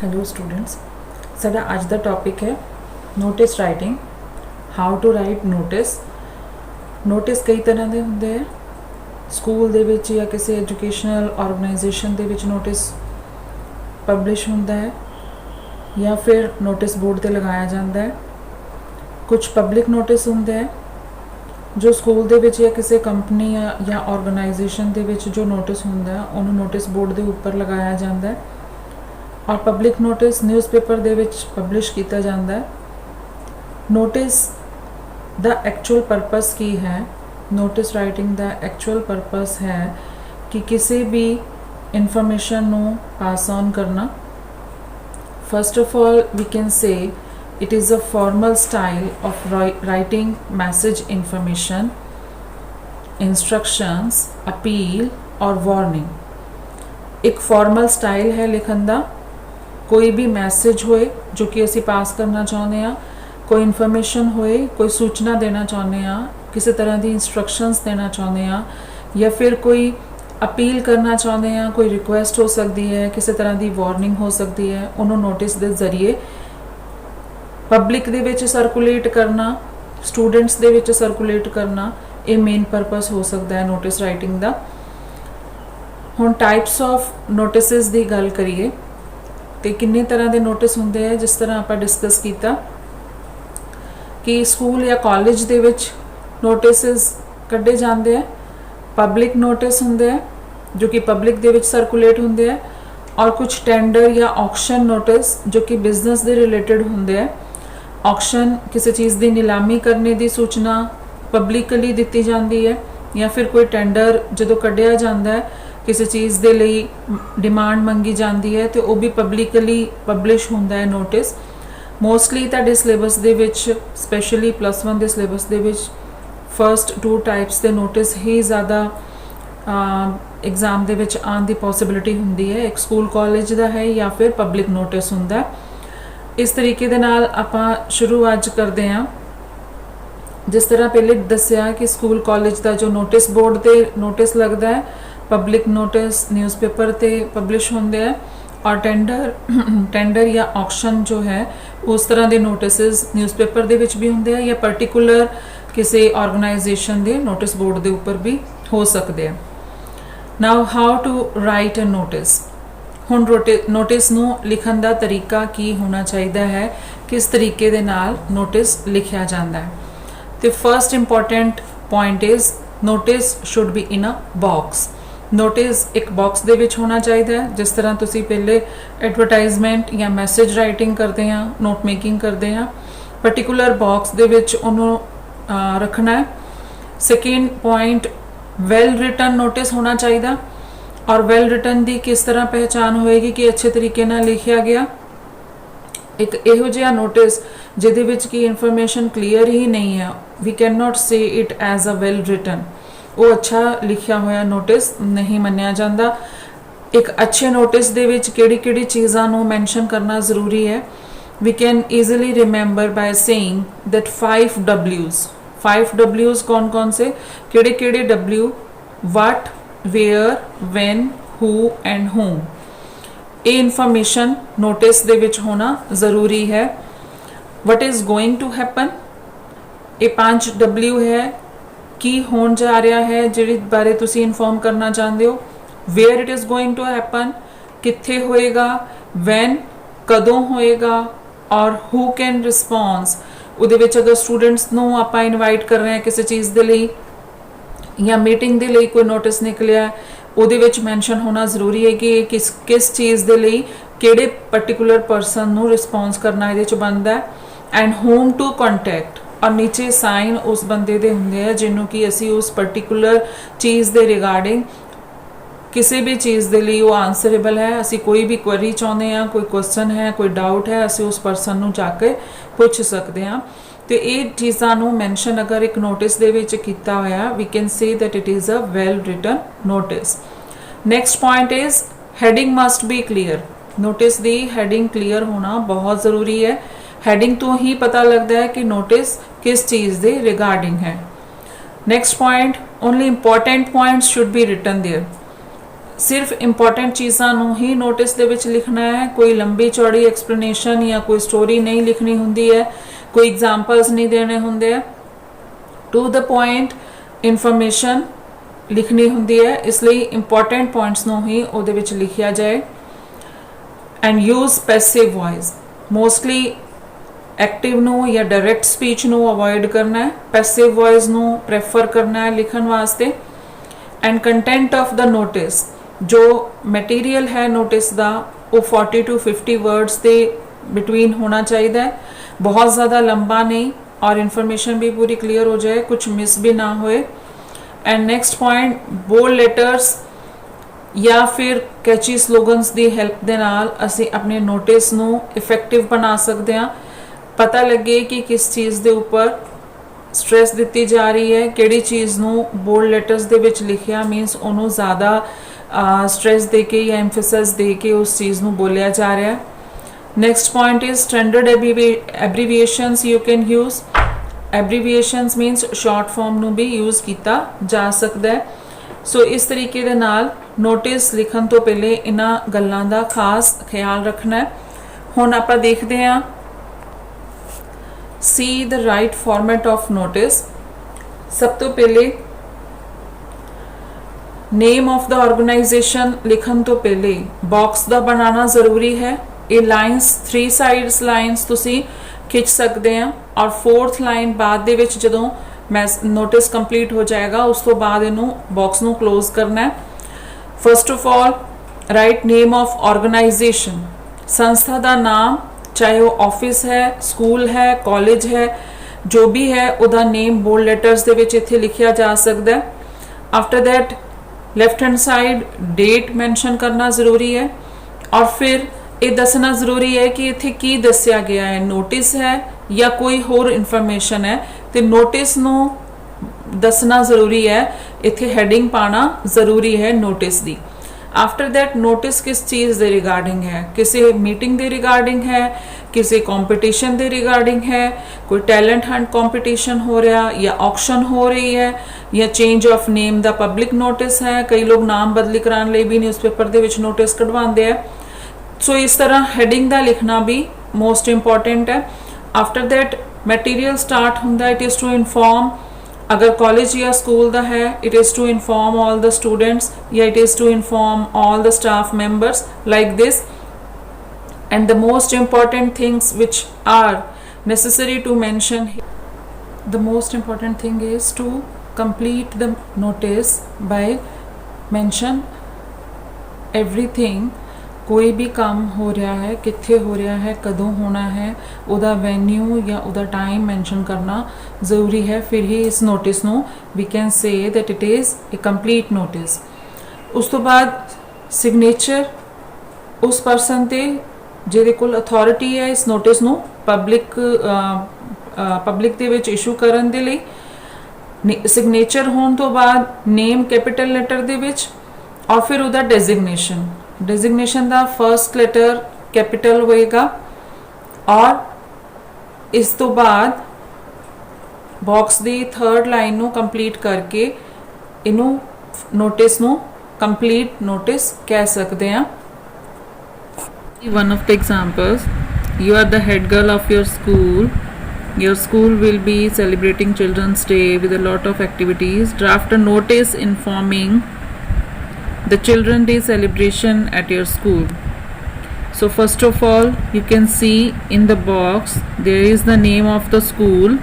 Hello students, साडा अज दा topic है notice writing. How to write notice. Notice कई तरह के होंगे हैं। स्कूल दे विच या किसी एजुकेशनल ऑर्गेनाइजेशन दे विच नोटिस पब्लिश होंदा है या फिर नोटिस बोर्ड ते लगाया जाता है। कुछ पब्लिक नोटिस होंगे हैं जो स्कूल दे विच या किसी कंपनी या ऑर्गेनाइजेशन दे विच जो नोटिस होंदा है उन्होंने नोटिस बोर्ड के उपर लगाया जाता है। और पब्लिक नोटिस न्यूज़पेपर दे विच पब्लिश किया जाता है। नोटिस दा एक्चुअल परपस की है। नोटिस राइटिंग दा एक्चुअल परपस है कि किसी भी इंफॉर्मेशन नू पास ऑन करना। First of all we can say it is a formal style of writing message information, instructions, appeal और वार्निंग। एक फॉर्मल स्टाइल है लिखन का। कोई भी मैसेज होए जो कि असी पास करना चाहते हैं, कोई इन्फॉर्मेशन होए, कोई सूचना देना चाहते हैं, किसी तरह की इंस्ट्रक्शंस देना चाहते हैं या फिर कोई अपील करना चाहते हैं, कोई रिक्वेस्ट हो सकती है, किसी तरह की वार्निंग हो सकती है, उन्होंने नोटिस के जरिए पब्लिक दे विच सर्कुलेट करना, स्टूडेंट्स दे विच सर्कुलेट करना, ये मेन परपस हो सकता है नोटिस राइटिंग का। हुण टाइप्स ऑफ नोटिस की गल करिए तो किन्ने तरह के नोटिस होंगे हैं। जिस तरह आप डिस्कस किया कि स्कूल या कॉलेज दे विच नोटिस कढ़े जाते हैं। पब्लिक नोटिस होंगे हैं जो कि पब्लिक दे विच सर्कुलेट होंगे हैं, और कुछ टेंडर या ऑक्शन नोटिस जो कि बिजनेस के रिलेटेड होंगे हैं। ऑक्शन किसी चीज़ की नीलामी करने की सूचना पब्लिकली दी जाती है, या फिर कोई टेंडर जो कढ़िया जाता है किसी चीज़ के लिए डिमांड मंगी जाती है तो वह भी पब्लिकली पब्लिश होंदा है नोटिस। मोस्टली तुहाडे सिलेबस दे विच स्पैशली +1 के syllabus they which first 2 types के नोटिस ही ज़्यादा एग्जाम दे विच आने की पॉसिबिलिटी होंदी है। एक स्कूल कॉलेज का है या फिर पब्लिक नोटिस होंदा है। इस तरीके दे नाल आपां शुरू अज करते हैं। जिस तरह पहले दस्या कि स्कूल कॉलेज का जो नोटिस बोर्ड ते नोटिस लगता है, पब्लिक नोटिस न्यूज़पेपर ते पब्लिश होंगे हैं, और टेंडर या ऑक्शन जो है उस तरह के नोटिस न्यूज़पेपर दे विच भी होंगे हैं या पर्टिकुलर किसी ऑर्गेनाइजेशन के नोटिस बोर्ड के उपर भी हो सकते हैं। Now how to write a notice. हुण नोटिस नू लिखन का तरीका की होना चाहिए है, किस तरीके दे नाल नोटिस लिखिया जाता है। तो first important point is notice should be in a box. Notice एक बॉक्स दे विच होना चाहिए है। जिस तरह तुसी पहले एडवरटाइजमेंट या मैसेज राइटिंग करते हैं, नोट मेकिंग करते हैं, पर्टिकुलर बॉक्स दे विच उन्होंने रखना है। Second point, well written notice होना चाहिए। और वेल रिटन की किस तरह पहचान होएगी कि अच्छे तरीके नाल लिखिया गया। एक इहो जिहा नोटिस जिहदे विच की इन्फॉर्मेशन क्लीयर ही नहीं है, we can not say it as a well written, वो अच्छा लिखिया होया नोटिस नहीं मन्निया जाता। एक अच्छे नोटिस दे विच किहड़ी चीज़ां नूं मैंशन करना जरूरी है। We can easily remember by saying that 5 W's। 5 W's कौन कौन से, किहड़े W, what, where, when, who and whom. ये इन्फॉर्मेशन नोटिस दे विच होना ज़रूरी है। What is going to happen, ये 5 W है की होने जा रहा है जिहदे बारे तुसी इन्फॉर्म करना चाहते हो। Where it is going to happen, कित्थे होएगा, वैन कदों होएगा, और हु कैन रिस्पॉन्स। उहदे विच अगर स्टूडेंट्स नूं आपां इनवाइट कर रहे हैं किसी चीज़ के लिए या मीटिंग के लिए कोई नोटिस निकलिया है, उहदे विच मैंशन होना जरूरी है कि किस चीज़ के लिए किहड़े पर्टिकुलर परसन नूं रिस्पॉन्स करना इहदे च बनदा है। एंड होम टू कॉन्टैक्ट, और नीचे साइन उस बंदे दे होंगे हैं जिन्हों कि असी उस पर्टिकुलर चीज़ के रिगार्डिंग किसी भी चीज़ के लिए वो आंसरेबल है। असी कोई भी क्वेरी चाहते हैं, कोई क्वेश्चन है, कोई डाउट है, असी उस परसन नूं जाके पूछ सकते हैं। तो ये चीज़ां नूं मैंशन अगर एक नोटिस दे विच कीता होया, we can say that it is a well written notice. Next point is heading must be clear. Notice की हैडिंग क्लीयर होना बहुत ज़रूरी है। हैडिंग तो ही पता लगता है कि नोटिस किस चीज़ के रिगार्डिंग है। Next point, only important points should be written there. ਸਿਰਫ ਇੰਪੋਰਟੈਂਟ ਚੀਜ਼ਾਂ ਨੂੰ ਹੀ ਨੋਟਿਸ ਦੇ ਵਿੱਚ ਲਿਖਣਾ ਹੈ, ਕੋਈ ਲੰਬੀ ਚੌੜੀ ਐਕਸਪਲੇਨੇਸ਼ਨ ਜਾਂ ਕੋਈ ਸਟੋਰੀ ਨਹੀਂ ਲਿਖਣੀ ਹੁੰਦੀ ਹੈ, ਕੋਈ ਐਗਜ਼ਾਮਪਲਸ ਨਹੀਂ ਦੇਣੇ ਹੁੰਦੇ ਆ, ਟੂ ਦ ਪੁਆਇੰਟ ਇਨਫੋਰਮੇਸ਼ਨ ਲਿਖਣੀ ਹੁੰਦੀ ਹੈ। ਇਸ ਲਈ ਇੰਪੋਰਟੈਂਟ ਪੁਆਇੰਟਸ ਨੂੰ ਹੀ ਉਹਦੇ ਵਿੱਚ ਲਿਖਿਆ ਜਾਏ। And use passive voice, mostly active ਨੂੰ ਜਾਂ ਡਾਇਰੈਕਟ ਸਪੀਚ ਨੂੰ ਅਵੋਇਡ ਕਰਨਾ ਹੈ, ਪੈਸਿਵ ਵੌਇਸ ਨੂੰ ਪ੍ਰੈਫਰ ਕਰਨਾ ਹੈ ਲਿਖਣ ਵਾਸਤੇ। And content of the notice, ਜੋ ਮਟੀਰੀਅਲ ਹੈ ਨੋਟਿਸ ਦਾ ਉਹ 40 to 50 वर्ड्स ਦੇ ਬਿਟਵੀਨ ਹੋਣਾ ਚਾਹੀਦਾ ਹੈ, ਬਹੁਤ ਜ਼ਿਆਦਾ ਲੰਬਾ ਨਹੀਂ, और इन्फॉर्मेशन भी पूरी क्लियर हो जाए, कुछ मिस भी ना होए। And next point, bold letters या फिर कैची स्लोगन्स की हेल्प दे नाल असी अपने नोटिस नू इफेक्टिव बना सकते हैं। पता लगे कि किस चीज़ दे ऊपर स्ट्रेस दी जा रही है, किहड़ी चीज़ नू बोल्ड लेटर्स दे विच लिखिया मीनस उन्होंने ज़्यादा स्ट्रेस दे के या एम्फेसिस दे के उस चीज़ नू बोलिया जा रहा है। Next point is standard abbreviations you can use. Abbreviations मीनस short form नू भी यूज़ किया जा सकता है। सो इस तरीके दे नाल नोटिस लिखण तो पहले इन्हां गल्लां दा खास ख्याल रखना है। हुण आपां देखदे हां see the right format of notice. सब तो पहले नेम ऑफ द ऑर्गेनाइजेशन लिखण तो पहले बॉक्स दा बनाना ज़रूरी है। ये लाइन्स 3 साइड्स लाइन्स तुसी खिंच सकते हैं और 4th लाइन बाद दे विच जदों नोटिस कंप्लीट हो जाएगा उस तो बाद इनू बॉक्स नू क्लोज करना है। First of all write name of organization, संस्था का नाम, चाहे वो ऑफिस है, स्कूल है, कॉलेज है, जो भी है उदा नेम बोल्ड लेटर्स दे विच इत्थे लिखिया जा सकता है। After that left hand side date mention करना ज़रूरी है और फिर ये दसना ज़रूरी है कि इत्थे की दस्या गया है, नोटिस है या कोई होर इन्फॉर्मेशन है, तो नोटिस नू दसना ज़रूरी है, इत्थे हैडिंग पाना ज़रूरी है notice the. After that notice किस चीज़ दे रिगार्डिंग है, किसी मीटिंग दे रिगार्डिंग है, किसी कंपटीशन दे रिगार्डिंग है, कोई टैलेंट हंट कंपटीशन हो रहा या ऑक्शन हो रही है या चेंज ऑफ नेम दा पब्लिक नोटिस है। कई लोग नाम बदली कराने लई भी न्यूज़पेपर दे विच नोटिस कढवांदे हैं। सो इस तरह हैडिंग दा लिखना भी मोस्ट इंपॉर्टेंट है। आफ्टर दैट मटीरियल स्टार्ट होंदा, इट इज़ टू इन्फॉर्म, अगर कॉलेज या स्कूल दा है it is to inform all the students या it is to inform all the staff members like this. And the most important things which are necessary to mention, the most important thing is to complete the notice by mention everything। कोई भी काम हो रहा है, कित्थे हो रहा है, कदों होना है, उदा वेन्यू या उदा टाइम मैंशन करना ज़रूरी है, फिर ही इस नोटिस नू we can say that it is a complete notice. उस तो बाद सिग्नेचर उस परसन ते जिहदे कोल अथॉरिटी है इस नोटिस नू पब्लिक दे विच इशू करन दे लई। सिग्नेचर होने तो बाद नेम कैपिटल लेटर दे विच और फिर उदा डेजिग्नेशन दा फर्स्ट लेटर कैपिटल होएगा और इस तो बाद बॉक्स दी 3rd लाइन नू कंप्लीट करके इनू नोटिस नू कंप्लीट नोटिस कह सकते हैं। One of the examples, you are the head girl of your school. Your school will be celebrating Children's Day with a lot of activities. Draft a notice informing the Children's Day celebration at your school. So first of all, you can see in the box there is the name of the school,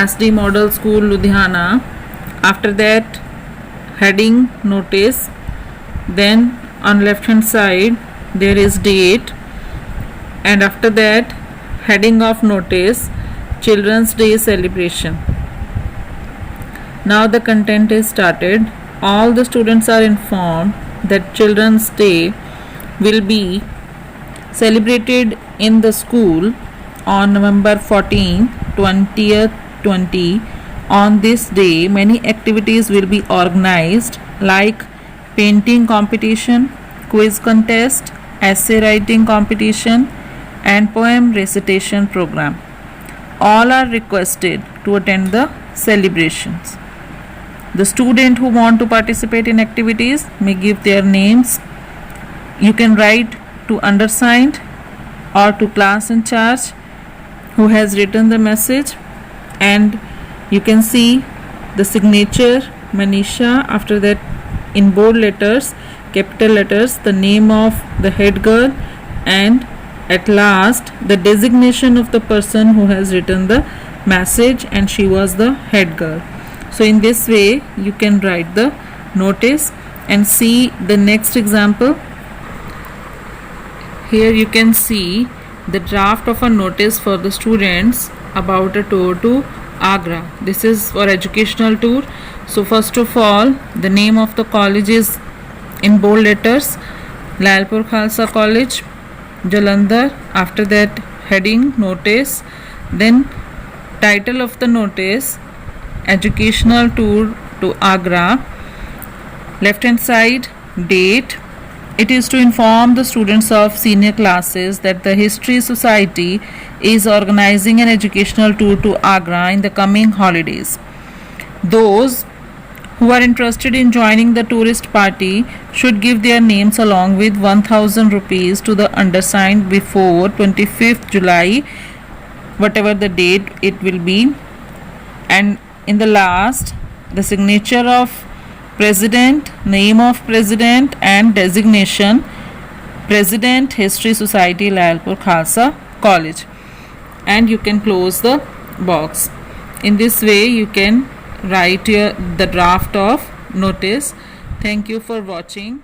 SD Model School Ludhiana. After that, heading notice. Then on left hand side there is date, and after that heading of notice, Children's Day celebration. Now the content is started. All the students are informed that Children's Day will be celebrated in the school on November 14th, 20th, 20. On this day many activities will be organized like painting competition, quiz contest, essay writing competition and poem recitation program. All are requested to attend the celebrations. The student who want to participate in activities may give their names. You can write to undersigned or to class in charge who has written the message, and you can see the signature Manisha. After that, in bold letters, capital letters, the name of the head girl, and at last the designation of the person who has written the message, and she was the head girl. So in this way you can write the notice. And see the next example. Here you can see the draft of a notice for the students about a tour to Agra. This is for educational tour. So first of all, the name of the college is in bold letters, Lalpur Khalsa College, Jalandhar. After that, heading notice, then title of the notice, educational tour to Agra. Left hand side, date. It is to inform the students of senior classes that the History Society is organizing an educational tour to Agra in the coming holidays. Those who are interested in joining the tourist party should give their names along with 1000 rupees to the undersigned before 25th July, whatever the date it will be. And in the last, the signature of president, name of president, and designation, President, History Society, Lalpur Khalsa College. And you can close the box. In this way you can write the draft of notice. Thank you for watching.